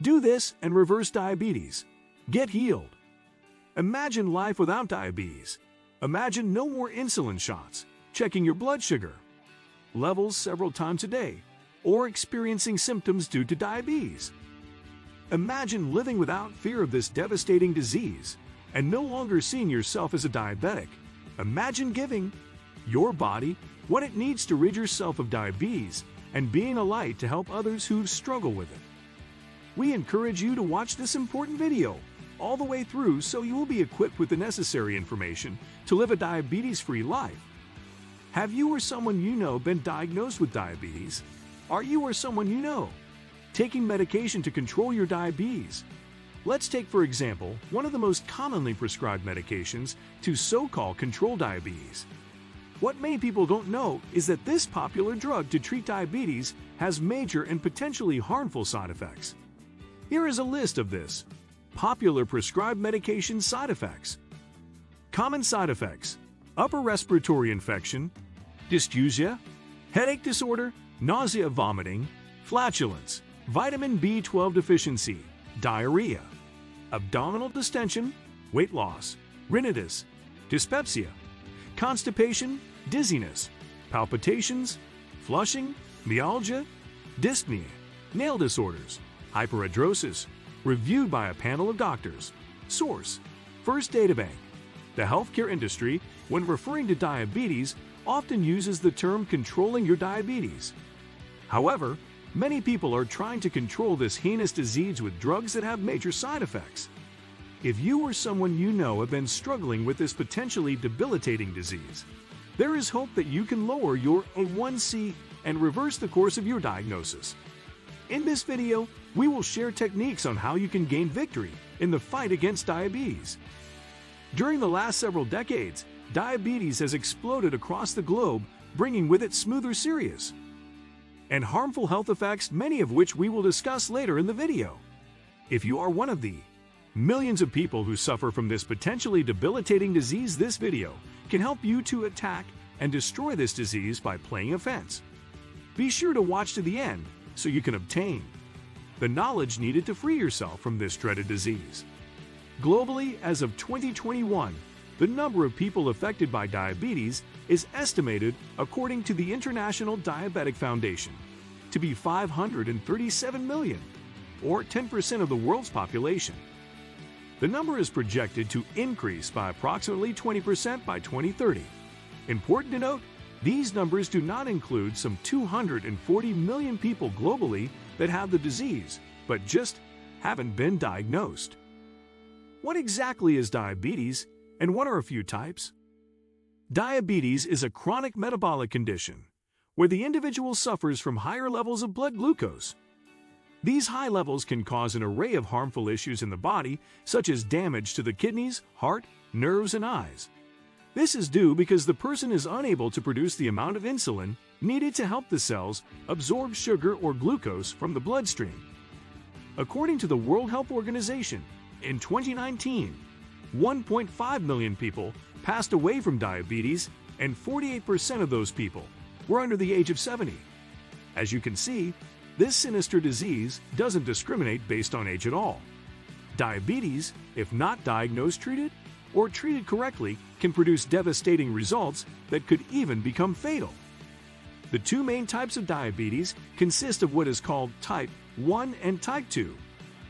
Do this and reverse diabetes. Get healed. Imagine life without diabetes. Imagine no more insulin shots, checking your blood sugar levels several times a day, or experiencing symptoms due to diabetes. Imagine living without fear of this devastating disease and no longer seeing yourself as a diabetic. Imagine giving your body what it needs to rid yourself of diabetes and being a light to help others who struggle with it. We encourage you to watch this important video all the way through so you will be equipped with the necessary information to live a diabetes-free life. Have you or someone you know been diagnosed with diabetes? Are you or someone you know taking medication to control your diabetes? Let's take, for example, one of the most commonly prescribed medications to so-called control diabetes. What many people don't know is that this popular drug to treat diabetes has major and potentially harmful side effects. Here is a list of this popular prescribed medication side effects. Common side effects: upper respiratory infection, dysgeusia, headache disorder, nausea, vomiting, flatulence, vitamin B12 deficiency, diarrhea, abdominal distension, weight loss, rhinitis, dyspepsia, constipation, dizziness, palpitations, flushing, myalgia, dyspnea, nail disorders, hyperhidrosis, reviewed by a panel of doctors. Source: First Databank. The healthcare industry, when referring to diabetes, often uses the term controlling your diabetes. However, many people are trying to control this heinous disease with drugs that have major side effects. If you or someone you know have been struggling with this potentially debilitating disease, there is hope that you can lower your A1C and reverse the course of your diagnosis. In this video, we will share techniques on how you can gain victory in the fight against diabetes. During the last several decades, diabetes has exploded across the globe, bringing with it smoother, serious, and harmful health effects, many of which we will discuss later in the video. If you are one of the millions of people who suffer from this potentially debilitating disease, this video can help you to attack and destroy this disease by playing offense. Be sure to watch to the end so you can obtain the knowledge needed to free yourself from this dreaded disease. Globally, as of 2021, the number of people affected by diabetes is estimated, according to the International Diabetic Foundation, to be 537 million, or 10% of the world's population. The number is projected to increase by approximately 20% by 2030. Important to note, these numbers do not include some 240 million people globally that have the disease, but just haven't been diagnosed. What exactly is diabetes, and what are a few types? Diabetes is a chronic metabolic condition where the individual suffers from higher levels of blood glucose. These high levels can cause an array of harmful issues in the body, such as damage to the kidneys, heart, nerves, and eyes. This is due because the person is unable to produce the amount of insulin needed to help the cells absorb sugar or glucose from the bloodstream. According to the World Health Organization, in 2019, 1.5 million people passed away from diabetes, and 48% of those people were under the age of 70. As you can see, this sinister disease doesn't discriminate based on age at all. Diabetes, if not diagnosed, treated, or treated correctly, can produce devastating results that could even become fatal. The two main types of diabetes consist of what is called type 1 and type 2.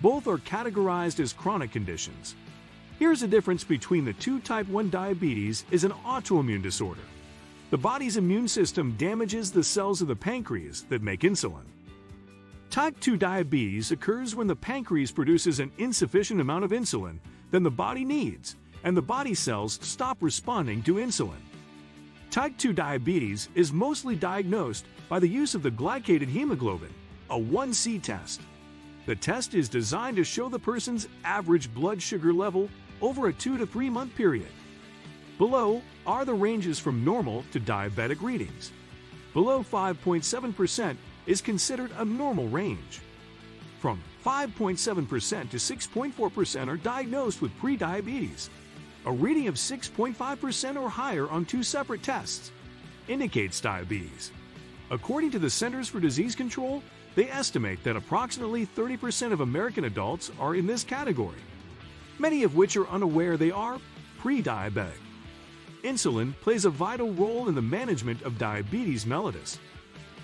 Both are categorized as chronic conditions. Here's the difference between the two. Type 1 diabetes is an autoimmune disorder. The body's immune system damages the cells of the pancreas that make insulin. Type 2 diabetes occurs when the pancreas produces an insufficient amount of insulin than the body needs, and the body cells stop responding to insulin. Type 2 diabetes is mostly diagnosed by the use of the glycated hemoglobin, a 1C test. The test is designed to show the person's average blood sugar level over a 2 to 3 month period. Below are the ranges from normal to diabetic readings. Below 5.7% is considered a normal range. From 5.7% to 6.4% are diagnosed with prediabetes. A reading of 6.5% or higher on two separate tests indicates diabetes. According to the Centers for Disease Control, They estimate that approximately 30% of American adults are in this category, many of which are unaware they are pre-diabetic. Insulin plays a vital role in the management of diabetes mellitus.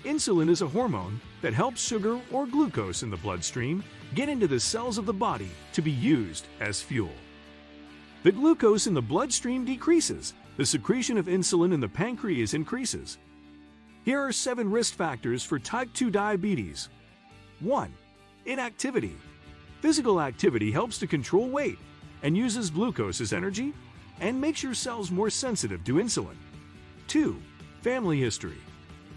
Insulin is a hormone that helps sugar or glucose in the bloodstream get into the cells of the body to be used as fuel. The glucose in the bloodstream decreases, the secretion of insulin in the pancreas increases. Here are 7 risk factors for type 2 diabetes. 1. Inactivity. Physical activity helps to control weight and uses glucose as energy and makes your cells more sensitive to insulin. 2. Family history.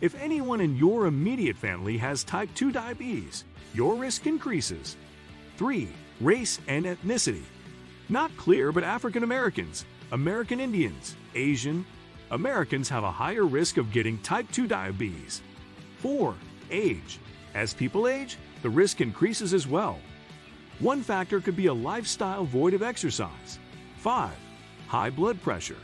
If anyone in your immediate family has type 2 diabetes, your risk increases. 3. Race and ethnicity. Not clear, but African Americans, American Indians, Asian Americans have a higher risk of getting type 2 diabetes. 4. Age. As people age, the risk increases as well. One factor could be a lifestyle void of exercise. 5. High blood pressure.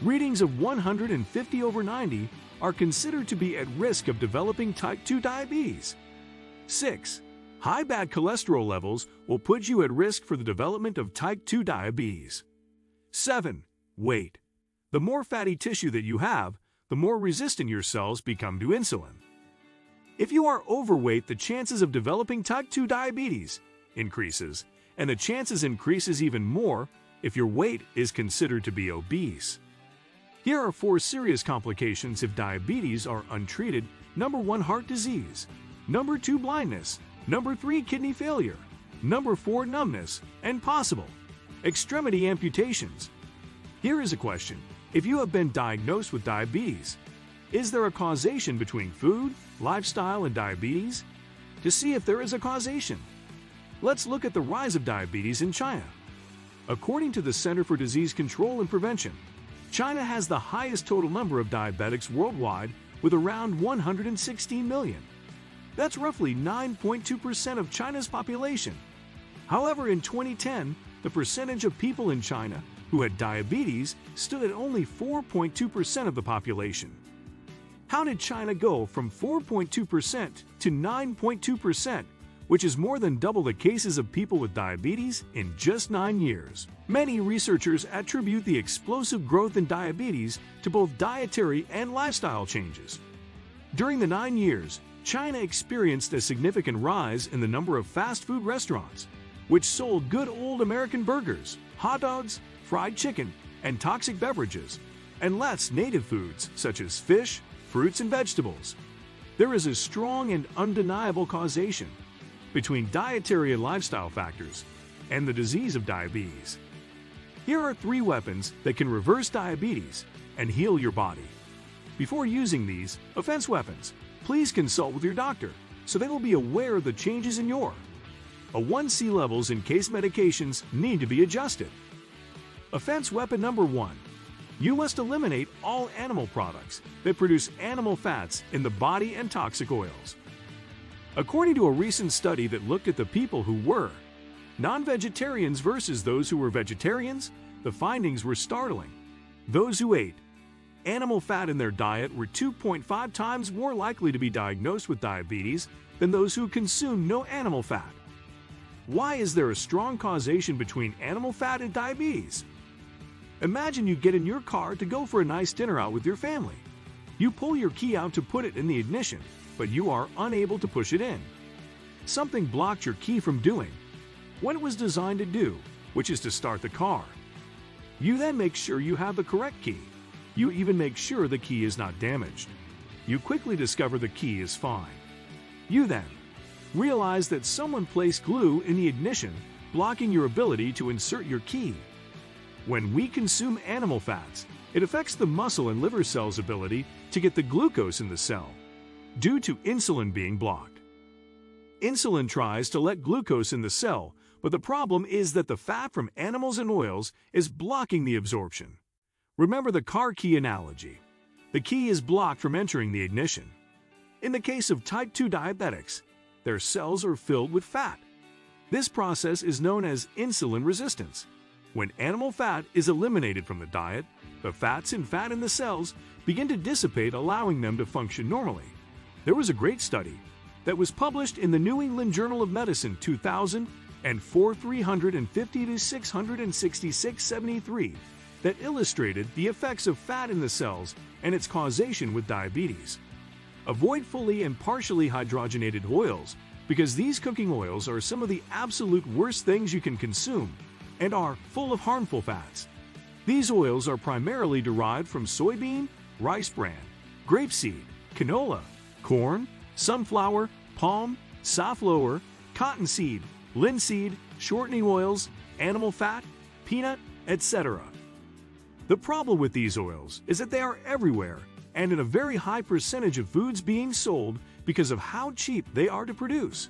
Readings of 150/90 are considered to be at risk of developing type 2 diabetes. 6. High bad cholesterol levels will put you at risk for the development of type 2 diabetes. 7. Weight. The more fatty tissue that you have, the more resistant your cells become to insulin. If you are overweight, the chances of developing type 2 diabetes increases, and the chances increases even more if your weight is considered to be obese. Here are 4 serious complications if diabetes are untreated. Number 1, heart disease. Number 2, blindness. Number 3, kidney failure. Number 4, numbness, and possible extremity amputations. Here is a question. If you have been diagnosed with diabetes, is there a causation between food, lifestyle, and diabetes? To see if there is a causation, let's look at the rise of diabetes in China. According to the Center for Disease Control and Prevention, China has the highest total number of diabetics worldwide with around 116 million. That's roughly 9.2% of China's population. However, in 2010, the percentage of people in China who had diabetes stood at only 4.2% of the population. How did China go from 4.2% to 9.2%, which is more than double the cases of people with diabetes in just 9 years? Many researchers attribute the explosive growth in diabetes to both dietary and lifestyle changes. During the 9 years, China experienced a significant rise in the number of fast food restaurants, which sold good old American burgers, hot dogs, fried chicken, and toxic beverages, and less native foods such as fish, fruits, and vegetables. There is a strong and undeniable causation between dietary and lifestyle factors and the disease of diabetes. Here are 3 weapons that can reverse diabetes and heal your body. Before using these offense weapons, please consult with your doctor so they will be aware of the changes in your A1C levels in case medications need to be adjusted. Offense weapon number 1. You must eliminate all animal products that produce animal fats in the body and toxic oils. According to a recent study that looked at the people who were non-vegetarians versus those who were vegetarians, the findings were startling. Those who ate animal fat in their diet were 2.5 times more likely to be diagnosed with diabetes than those who consumed no animal fat. Why is there a strong causation between animal fat and diabetes? Imagine you get in your car to go for a nice dinner out with your family. You pull your key out to put it in the ignition, but you are unable to push it in. Something blocked your key from doing what it was designed to do, which is to start the car. You then make sure you have the correct key. You even make sure the key is not damaged. You quickly discover the key is fine. You then realize that someone placed glue in the ignition, blocking your ability to insert your key. When we consume animal fats, it affects the muscle and liver cells' ability to get the glucose in the cell, due to insulin being blocked. Insulin tries to let glucose in the cell, but the problem is that the fat from animals and oils is blocking the absorption. Remember the car key analogy. The key is blocked from entering the ignition. In the case of type 2 diabetics, their cells are filled with fat. This process is known as insulin resistance. When animal fat is eliminated from the diet, the fats and fat in the cells begin to dissipate, allowing them to function normally. There was a great study that was published in the New England Journal of Medicine 2000 and 4350 to 666-73 that illustrated the effects of fat in the cells and its causation with diabetes. Avoid fully and partially hydrogenated oils because these cooking oils are some of the absolute worst things you can consume and are full of harmful fats. These oils are primarily derived from soybean, rice bran, grapeseed, canola, corn, sunflower, palm, safflower, cottonseed, linseed, shortening oils, animal fat, peanut, etc. The problem with these oils is that they are everywhere and in a very high percentage of foods being sold because of how cheap they are to produce.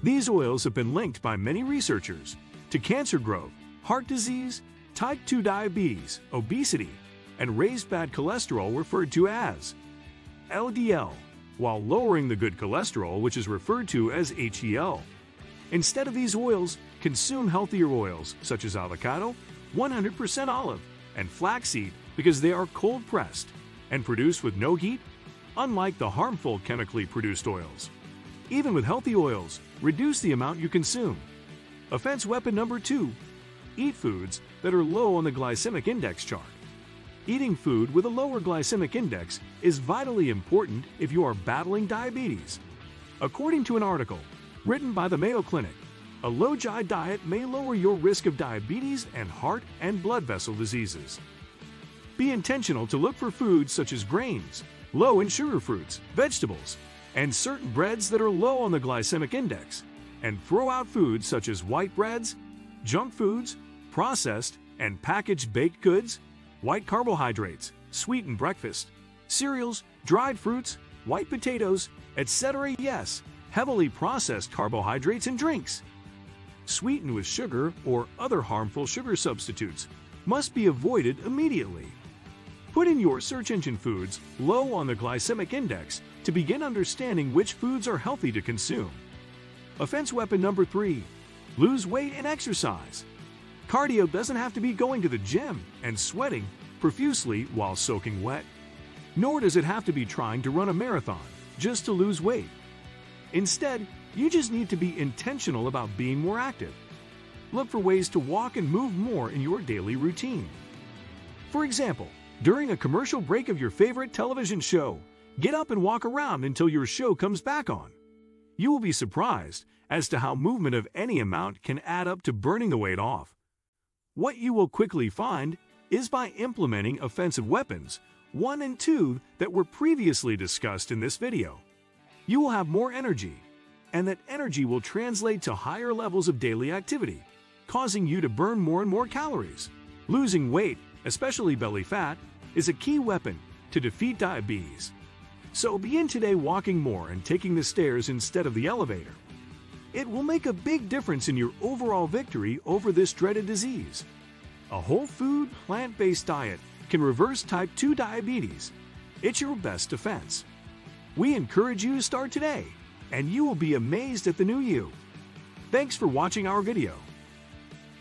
These oils have been linked by many researchers to cancer growth, heart disease, type 2 diabetes, obesity, and raised bad cholesterol referred to as LDL, while lowering the good cholesterol, which is referred to as HDL. Instead of these oils, consume healthier oils such as avocado, 100% olive, and flaxseed because they are cold-pressed and produced with no heat, unlike the harmful chemically produced oils. Even with healthy oils, reduce the amount you consume. Offense weapon number 2. Eat foods that are low on the glycemic index chart. Eating food with a lower glycemic index is vitally important if you are battling diabetes. According to an article written by the Mayo Clinic, a low-GI diet may lower your risk of diabetes and heart and blood vessel diseases. Be intentional to look for foods such as grains, low in sugar fruits, vegetables, and certain breads that are low on the glycemic index, and throw out foods such as white breads, junk foods, processed and packaged baked goods, white carbohydrates, sweetened breakfast, cereals, dried fruits, white potatoes, etc. Yes, heavily processed carbohydrates and drinks. Sweetened with sugar or other harmful sugar substitutes must be avoided immediately. Put in your search engine foods low on the glycemic index to begin understanding which foods are healthy to consume. Offense weapon number 3. Lose weight and exercise. Cardio doesn't have to be going to the gym and sweating profusely while soaking wet. Nor does it have to be trying to run a marathon just to lose weight. Instead, you just need to be intentional about being more active. Look for ways to walk and move more in your daily routine. For example, during a commercial break of your favorite television show, get up and walk around until your show comes back on. You will be surprised as to how movement of any amount can add up to burning the weight off. What you will quickly find is by implementing offensive weapons 1 and 2 that were previously discussed in this video. You will have more energy, and that energy will translate to higher levels of daily activity, causing you to burn more and more calories. Losing weight, especially belly fat, is a key weapon to defeat diabetes. So begin today walking more and taking the stairs instead of the elevator. It will make a big difference in your overall victory over this dreaded disease. A whole food, plant-based diet can reverse type 2 diabetes. It's your best defense. We encourage you to start today, and you will be amazed at the new you. Thanks for watching our video.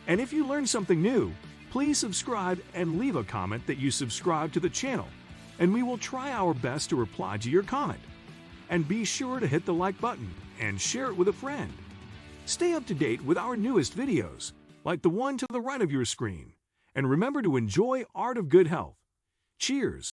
And if you learned something new, please subscribe and leave a comment that you subscribe to the channel, and we will try our best to reply to your comment. And be sure to hit the like button and share it with a friend. Stay up to date with our newest videos, like the one to the right of your screen, and remember to enjoy Art of Good Health. Cheers!